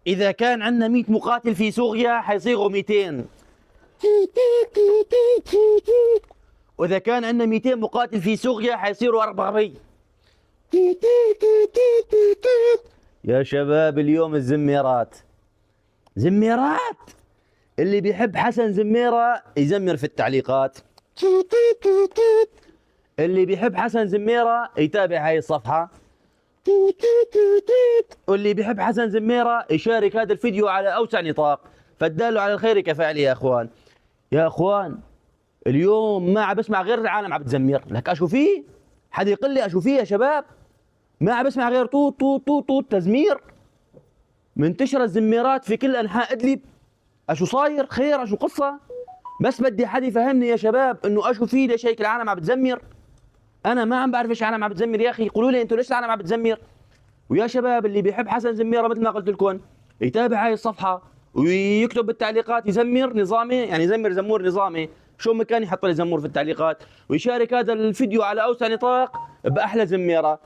إذا كان عندنا 100 مقاتل في سوريا حيصيروا 200. وإذا كان عندنا 200 مقاتل في سوريا حيصيروا 400. يا شباب اليوم الزميرات، زميرات. اللي بيحب حسن زميرة يزمر في التعليقات. اللي بيحب حسن زميرة يتابع هاي الصفحة. واللي بيحب حسن زميرة يشارك هذا الفيديو على أوسع نطاق، فالدال على الخير كفاعله يا أخوان. يا أخوان اليوم ما عم بسمع غير العالم عم بتزمر، لك أشو فيه؟ حد يقول لي أشو فيه يا شباب؟ ما عم بسمع غير طوط طوط طوط طوط تزمير. منتشرة الزميرات في كل أنحاء إدلب. أشو صاير؟ خير؟ أشو قصة؟ بس بدي حد يفهمني يا شباب إنه أشو فيه، ليش هيك العالم عم بتزمر؟ أنا ما عم بعرف ليش العالم عم بتزمر يا أخي، قولوا لي أنتوا ليش العالم عم بتزمر؟ ويا شباب اللي بيحب حسن زميرة مثل ما قلت لكم يتابع هاي الصفحة ويكتب بالتعليقات يزمر نظامي، يعني يزمر زمور نظامي، شو مكان يحط لي زمور في التعليقات، ويشارك هذا الفيديو على أوسع نطاق بأحلى زميرة.